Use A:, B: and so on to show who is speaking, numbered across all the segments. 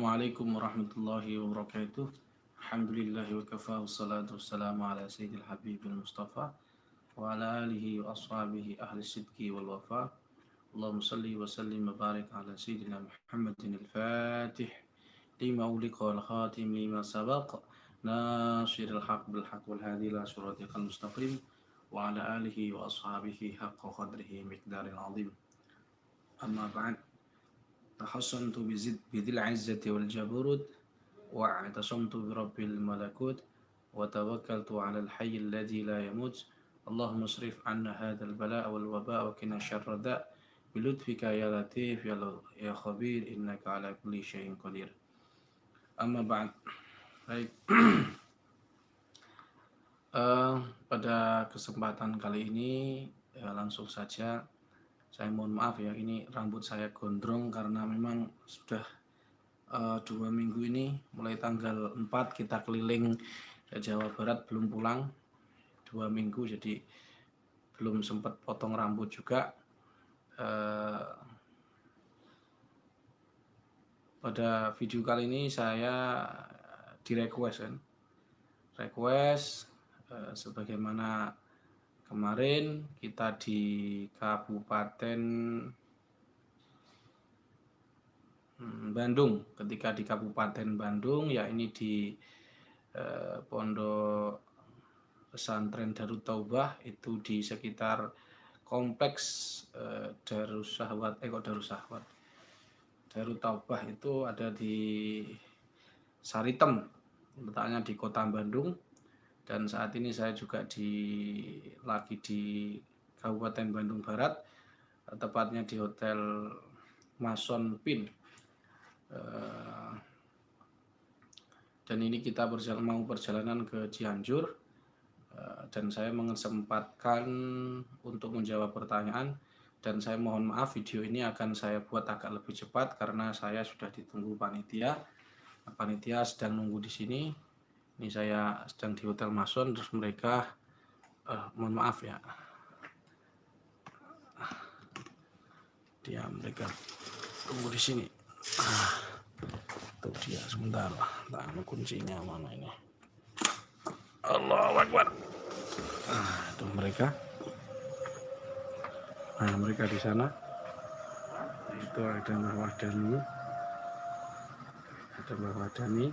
A: Assalamualaikum warahmatullahi wabarakatuh. Alhamdulillahi wa kafa wassalatu wassalamu ala sayyidil habibil mustafa wa ala alihi wa ashabihi ahli sidqi wal wafa. Allahumma salli wa sallim wa barik ala sayyidina Muhammadin al-fatih lima uliqa wal khatim lima sabaq nasiril haq bil haq wal hadi ila suratikal mustaqim wa ala alihi wa ashabihi haqqa qadrihi miqdaril azim. Amma ba'd. تحصنت بذي العزة والجبروت واعتصمت برب الملكوت وتوكلت على الحي الذي لا يموت اللهم اصرف عنا هذا البلاء والوباء وقنا شر الداء بلطفك يا لطيف يا خبير إنك على كل شيء قدير. Amma ba'd. Baik. Pada kesempatan kali ini langsung saja saya mohon maaf ya, ini rambut saya gondrong karena memang sudah 2 minggu ini, mulai tanggal 4 kita keliling Jawa Barat belum pulang 2 minggu, jadi belum sempat potong rambut juga. Pada video kali ini saya di request sebagaimana kemarin kita di Kabupaten Bandung, ketika di Kabupaten Bandung, ya ini di Pondok Pesantren Darut Taubah, itu di sekitar kompleks Darut Taubah itu ada di Saritem, letaknya di kota Bandung. Dan saat ini saya juga lagi di Kabupaten Bandung Barat, tepatnya di Hotel Mason Pin. Dan ini kita mau perjalanan ke Cianjur, dan saya mengesempatkan untuk menjawab pertanyaan. Dan saya mohon maaf, video ini akan saya buat agak lebih cepat karena saya sudah ditunggu panitia. Panitia sedang nunggu di sini. Ini saya sedang di Hotel Mason, terus mereka mohon maaf ya, mereka tunggu di sini. Tuh dia sebentar, kuncinya mana ini? Allahu Akbar. Itu mereka. Mereka di sana. Itu ada Mbak Wadani,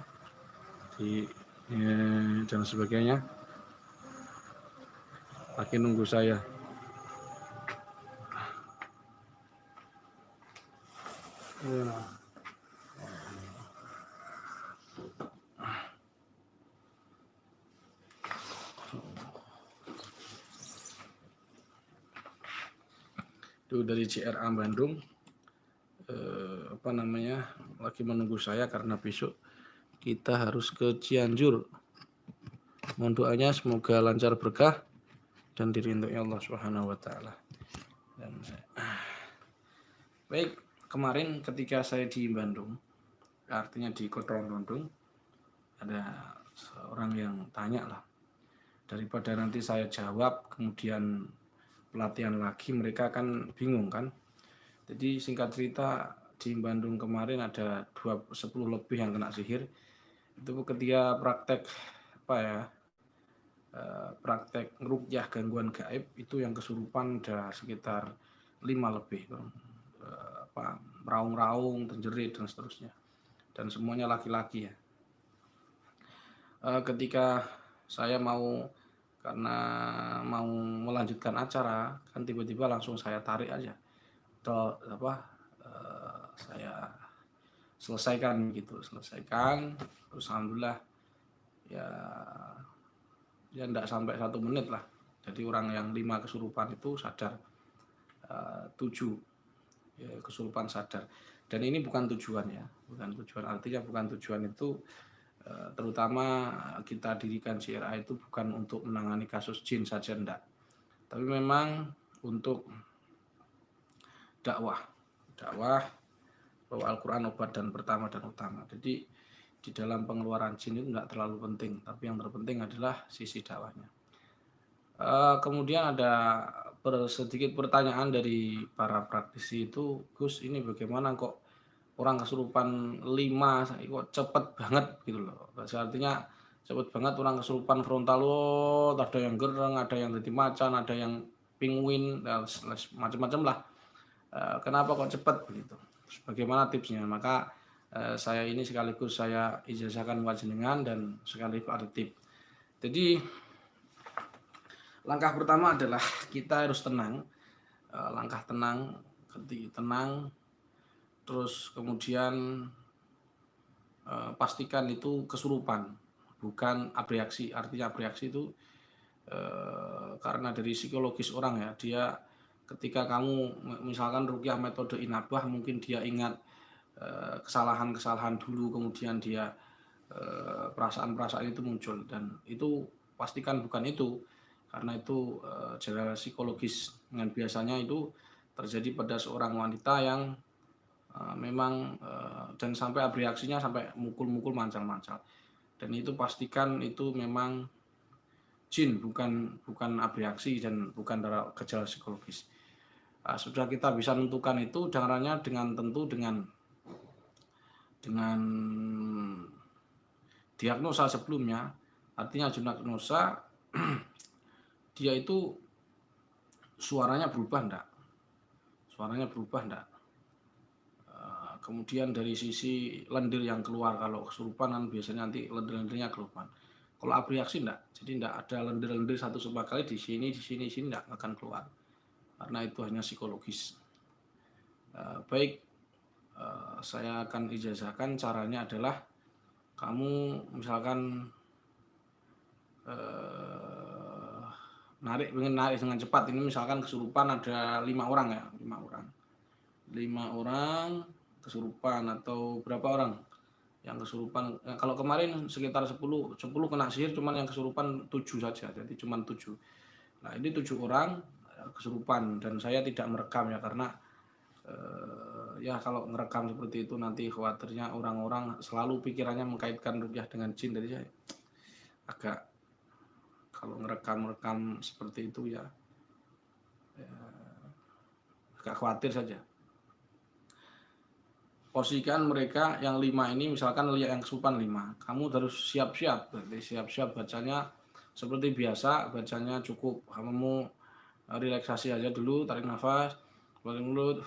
A: dan sebagainya. Lagi nunggu saya. Itu dari CRA Bandung, lagi menunggu saya karena besok kita harus ke Cianjur. Mohon doanya semoga lancar berkah dan diridhoi Allah Subhanahu wa taala. Baik, kemarin ketika saya di Bandung, artinya di Kota Bandung, ada seorang yang tanya lah. Daripada nanti saya jawab kemudian pelatihan lagi, mereka kan bingung kan. Jadi singkat cerita, di Bandung kemarin ada 10 lebih yang kena sihir. Itu ketika praktek ruqyah gangguan gaib, itu yang kesurupan ada sekitar 5 lebih, meraung-raung, terjerit dan seterusnya, dan semuanya laki-laki ya. Ketika saya karena mau melanjutkan acara, kan tiba-tiba langsung saya tarik aja, saya selesaikan, terus alhamdulillah ya enggak sampai 1 menit lah. Jadi orang yang 5 kesurupan itu sadar, 7 ya, kesurupan sadar. Dan ini bukan tujuan ya, artinya bukan tujuan itu, terutama kita dirikan CRA itu bukan untuk menangani kasus jin saja, enggak. Tapi memang untuk dakwah bahwa Al-Quran obat dan pertama dan utama. Jadi di dalam pengeluaran jin itu enggak terlalu penting, tapi yang terpenting adalah sisi dakwahnya. Kemudian ada sedikit pertanyaan dari para praktisi itu, Gus, ini bagaimana kok orang kesurupan 5 kok cepet banget gitu loh. Artinya cepet banget orang kesurupan frontal, ada yang gereng, ada yang jadi macan, ada yang penguin, macam-macam lah. Kenapa kok cepat begitu? Bagaimana tipsnya? Maka saya ini sekaligus saya ijazahkan panjenengan dan sekaligus ada tip. Jadi langkah pertama adalah kita harus tenang, langkah tenang, ketika tenang, terus kemudian pastikan itu kesurupan, bukan abreaksi. Artinya abreaksi itu karena dari psikologis orang ya, dia ketika kamu misalkan ruqyah metode inabah, mungkin dia ingat kesalahan-kesalahan dulu, kemudian dia perasaan-perasaan itu muncul, dan itu pastikan bukan itu, karena itu secara psikologis, dengan biasanya itu terjadi pada seorang wanita yang memang dan sampai abreaksinya sampai mukul-mukul, mancal-mancal, dan itu pastikan itu memang jin, bukan abreaksi dan bukan gejala psikologis. Sudah kita bisa menentukan itu caranya dengan tentu dengan diagnosa sebelumnya. Artinya diagnosa dia itu suaranya berubah enggak? Kemudian dari sisi lendir yang keluar, kalau kesurupan kan biasanya nanti lendir-lendirnya keluar. Kalau abreaksi enggak, jadi enggak ada lendir-lendir satu sama kali di sini enggak akan keluar, karena itu hanya psikologis. Baik, saya akan ijazahkan caranya adalah kamu misalkan ingin narik dengan cepat. Ini misalkan kesurupan ada 5 orang ya, 5 orang kesurupan, atau berapa orang yang kesurupan. Kalau kemarin sekitar 10 kena sihir, cuman yang kesurupan 7 saja, jadi cuman 7. Nah, ini 7 orang kesurupan, dan saya tidak merekam ya, karena ya kalau merekam seperti itu nanti khawatirnya orang-orang selalu pikirannya mengkaitkan ruqyah dengan jin. Jadi saya agak, kalau ngerekam seperti itu ya agak khawatir saja. Posisikan mereka yang 5 ini, misalkan lihat yang kesurupan 5, kamu harus siap-siap. Berarti siap-siap bacanya seperti biasa, bacanya cukup kamu relaksasi aja dulu, tarik nafas, keluarin mulut,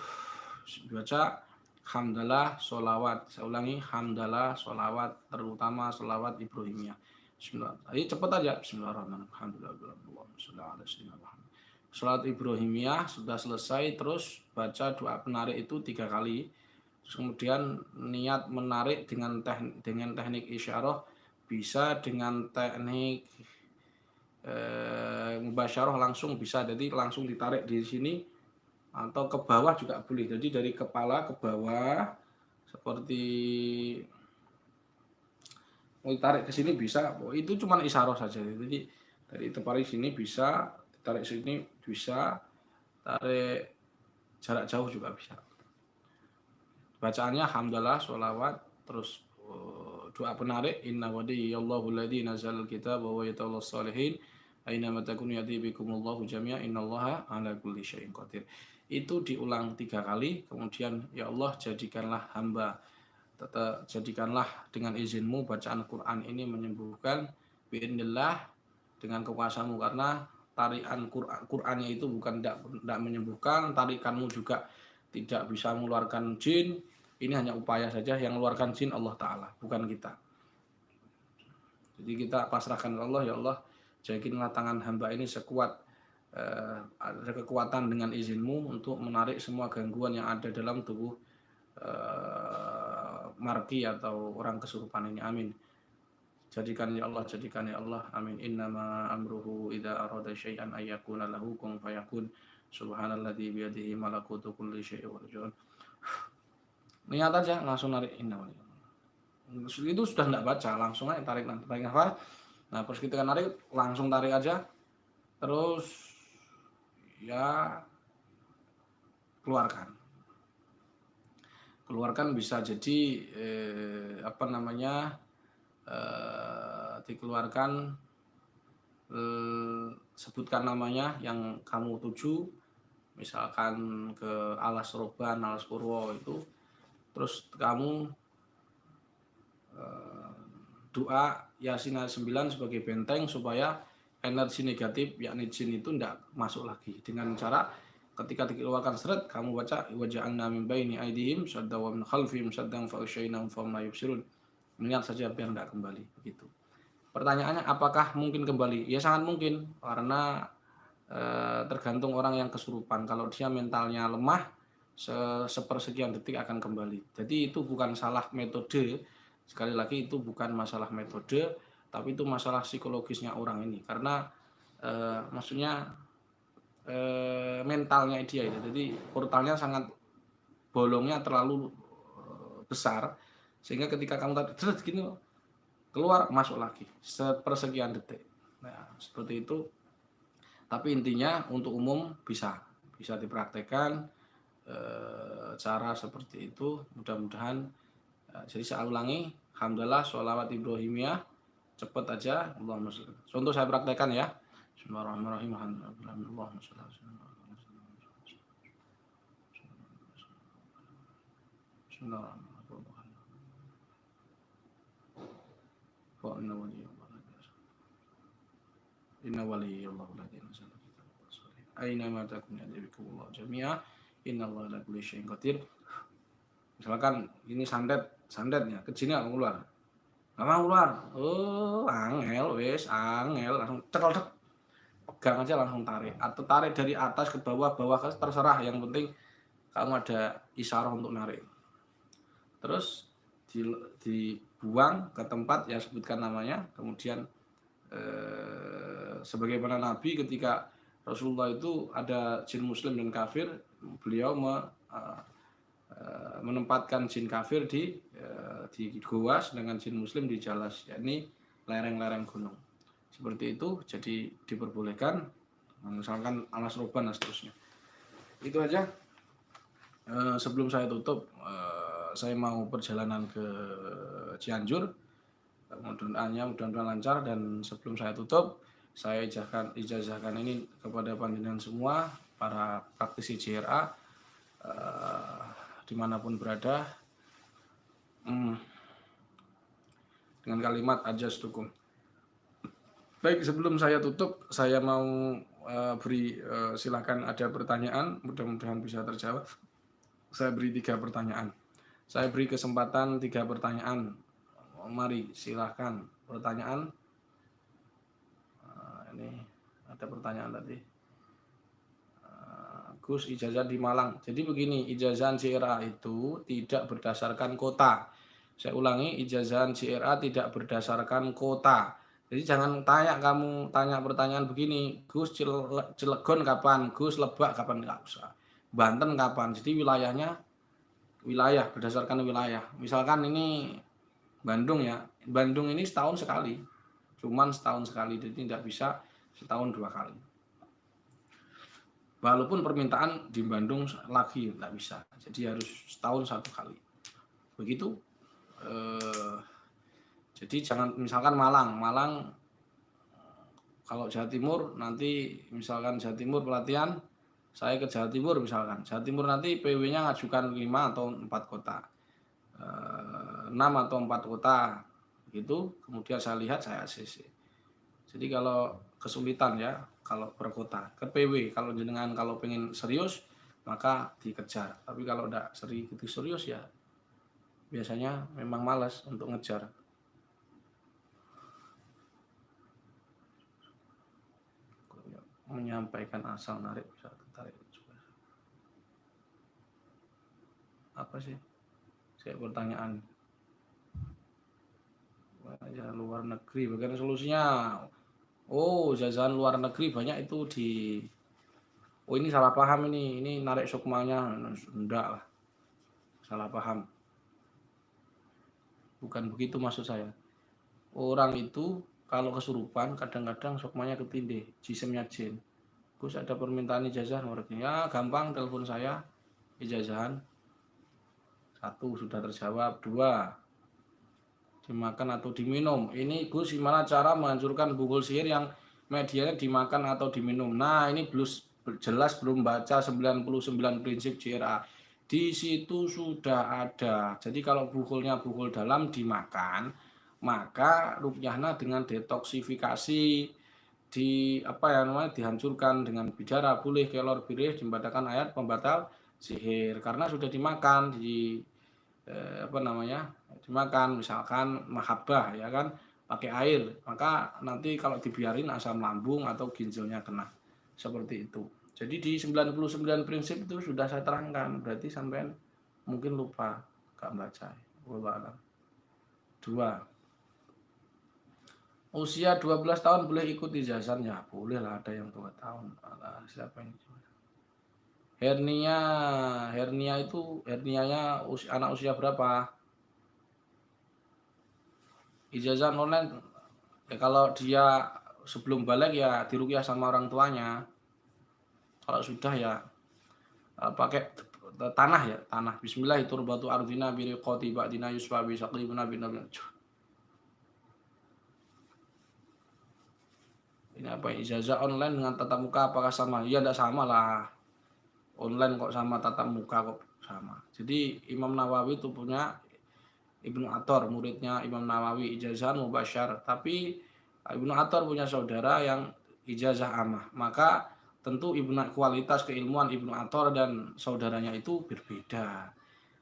A: baca hamdalah, sholawat. Saya ulangi, hamdalah, sholawat, terutama sholawat Ibrahimiyah. Bismillah. Ayo cepat aja. Bismillahirrahmanirrahim. Sholawat Ibrahimiyah sudah selesai, terus baca doa penarik itu 3 kali. Kemudian niat menarik dengan teknik isyarah, bisa dengan teknik mubasyarah langsung bisa, jadi langsung ditarik di sini atau ke bawah juga boleh. Jadi dari kepala ke bawah seperti mau ditarik ke sini bisa. Itu cuma isyarah saja. Jadi dari tepari sini bisa, ditarik sini bisa, tarik jarak jauh juga bisa. Bacaannya hamdalah, sholawat, terus doa penarik, inna waliyallahu alladzi nazzalal kitaba wa yatawallas shalihin aina matakunu yati bikumullahu jami'a innallaha ala kulli syai'in qadir. Itu diulang 3 kali, kemudian ya Allah jadikanlah dengan izinmu bacaan Quran ini menyembuhkan bi'idznillah, dengan kekuasaanmu, karena tarikan Qurannya itu bukan tidak menyembuhkan, tarikanmu juga tidak bisa mengeluarkan jin. Ini hanya upaya saja, yang mengeluarkan jin Allah Ta'ala, bukan kita. Jadi kita pasrahkan ke Allah, ya Allah jadikanlah tangan hamba ini sekuat, ada kekuatan dengan izinmu untuk menarik semua gangguan yang ada dalam tubuh marki atau orang kesurupan ini, amin. Jadikan ya Allah, amin. Innama amruhu idza arada syai'an ayyakuna lahu kun fayakun. Subhanalladzi biyadihi malakutu kulli syai'in wa huwa. Niat aja langsung narik innama. Itu sudah tidak baca, langsung aja tarik nafas. Nah, terus kita narik, langsung tarik aja. Terus ya keluarkan bisa jadi dikeluarkan, sebutkan namanya yang kamu tuju, misalkan ke Alas Roban, Alas Purwo, itu terus kamu doa Yasin ayat 9 sebagai benteng supaya energi negatif yakni jin itu tidak masuk lagi, dengan cara ketika dikeluarkan seret kamu baca waja'alna min baini aydihim sadda wa min khalfihim saddan fa aghshaynahum fahum la yubsirun. Ingat saja biar tidak kembali begitu. Pertanyaannya apakah mungkin kembali? Ya sangat mungkin, karena tergantung orang yang kesurupan. Kalau dia mentalnya lemah, sepersekian detik akan kembali. Jadi itu bukan salah metode. Sekali lagi itu bukan masalah metode, tapi itu masalah psikologisnya orang ini. Karena maksudnya mentalnya dia itu. Jadi portalnya sangat, bolongnya terlalu besar, sehingga ketika kamu tadi gini keluar masuk lagi sepersekian detik. Nah seperti itu. Tapi intinya untuk umum bisa dipraktekkan cara seperti itu. Mudah-mudahan. Jadi saya ulangi, alhamdulillah sholawat Ibrahimiyah cepet aja. Contoh saya praktekkan ya. Bismillahirrahmanirrahim. Inna waliyallahu la ilaha aina ma takun yadrikumullah jami'a innallaha ala kulli syai'in qadir. Misalkan ini sandetnya kecilnya mau keluar. Enggak mau keluar. Oh, angel wis, angel langsung cekel pegang aja langsung tarik. Atau tarik dari atas ke bawah, bawah ke terserah, yang penting kamu ada isyarah untuk narik. Terus dibuang ke tempat yang sebutkan namanya, kemudian sebagaimana Nabi ketika Rasulullah itu ada jin muslim dan kafir, beliau menempatkan jin kafir di goa, dengan jin muslim di jalas, yakni lereng-lereng gunung. Seperti itu, jadi diperbolehkan, misalkan alas roban dan seterusnya. Itu aja. Sebelum saya tutup, saya mau perjalanan ke Cianjur. Mudah-mudahan lancar, dan sebelum saya tutup, saya ijazahkan ini kepada panjenengan semua, para praktisi JRA dimanapun berada, dengan kalimat ajastukum. Baik, sebelum saya tutup, saya mau beri silakan ada pertanyaan, mudah-mudahan bisa terjawab. Saya beri 3 pertanyaan. Saya beri kesempatan 3 pertanyaan. Mari silahkan pertanyaan. Ini ada pertanyaan tadi. Gus, ijazah di Malang. Jadi begini, ijazah JRA itu tidak berdasarkan kota. Saya ulangi, ijazah JRA tidak berdasarkan kota. Jadi jangan kamu tanya pertanyaan begini, Gus Cilegon kapan, Gus Lebak kapan, enggak usah. Banten kapan. Jadi wilayah berdasarkan wilayah. Misalkan ini Bandung ya, Bandung ini setahun sekali, cuman setahun sekali, jadi tidak bisa setahun 2 kali. Walaupun permintaan di Bandung lagi tidak bisa, jadi harus setahun 1 kali. Begitu. Jadi jangan misalkan Malang, kalau Jawa Timur nanti misalkan Jawa Timur pelatihan, saya ke Jawa Timur misalkan, Jawa Timur nanti PW-nya ngajukan 5 atau 4 kota. 6 atau 4 kota gitu, kemudian saya lihat, saya ACC. Jadi kalau kesulitan ya, kalau per kota ke PW, kalau jenengan kalau pengen serius maka dikejar, tapi kalau enggak serius ya biasanya memang malas untuk ngejar. Menyampaikan asal narik bisa tertarik juga. Apa sih? Saya pertanyaan. Ya, luar negeri, bagaimana solusinya? Oh, jajahan luar negeri banyak itu oh ini salah paham ini narik sukmanya, enggak lah, salah paham. Bukan begitu maksud saya. Orang itu kalau kesurupan kadang-kadang sukmanya ketindih, jisimnya jin. Gus ada permintaan ijazah, ya gampang, telepon saya, ijazahan. 1 sudah terjawab, 2 dimakan atau diminum. Ini Gus gimana cara menghancurkan bubul sihir yang medianya dimakan atau diminum. Nah ini jelas belum baca 99 prinsip JRA. Di situ sudah ada. Jadi kalau bukulnya bukul dalam dimakan, maka ruqyahnya dengan detoksifikasi, di apa ya namanya, dihancurkan dengan bidara, boleh kelor birih dibacakan ayat pembatal sihir karena sudah dimakan di apa namanya, dimakan misalkan mahabbah ya kan, pakai air, maka nanti kalau dibiarin asam lambung atau ginjalnya kena seperti itu. Jadi di 99 prinsip itu sudah saya terangkan, berarti sampean mungkin lupa gak baca. Wallahu a'lam. 2. Usia 12 tahun boleh ikut ijazah? Ya boleh lah, ada yang 2 tahun. Alah, siapa ini? Hernia, hernia itu hernianya anak usia berapa? Ijazah online ya kalau dia sebelum balik ya diruqyah sama orang tuanya. Kalau sudah ya pakai tanah ya, tanah. Bismillah turbatu ardina bi riqati ba'dina yusfa bi saqibuna bin nabi. Ini apa, ijazah online dengan tatap muka apakah sama? Ya tidak sama lah. Online kok sama, tatap muka kok sama. Jadi Imam Nawawi itu punya Ibnu Athor, muridnya Imam Nawawi, ijazah mubasyar. Tapi Ibnu Athor punya saudara yang ijazah amah. Maka tentu kualitas keilmuan Ibnu Athor dan saudaranya itu berbeda.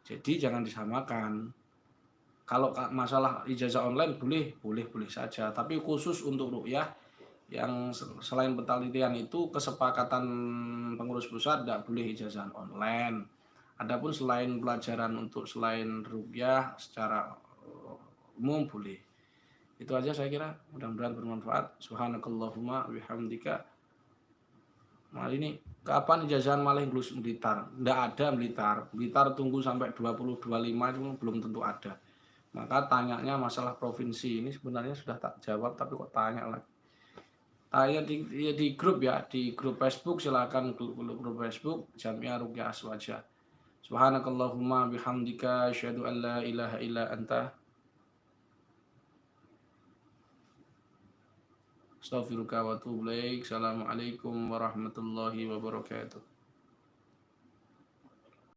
A: Jadi jangan disamakan. Kalau masalah ijazah online boleh saja. Tapi khusus untuk ruqyah yang selain penelitian itu kesepakatan pengurus pusat tidak boleh ijazah online. Adapun selain pelajaran untuk selain ruqyah secara umum boleh. Itu aja saya kira, mudah-mudahan bermanfaat. Subhanakallahumma wihamdika. Nah ini kapan ijazahan malah Inggris Blitar? Tidak ada Blitar. Blitar tunggu sampai 2025 itu belum tentu ada. Maka tanyanya masalah provinsi ini sebenarnya sudah tak jawab, tapi kok tanya lagi. Tanya di grup ya, di grup Facebook, silakan grup Facebook Jamiah Ruqyah Aswaja. Subhanakallahumma bihamdika asyhadu an la ilaha illa anta astaghfiruka wa atubu ilaik. Assalamualaikum warahmatullahi wabarakatuh.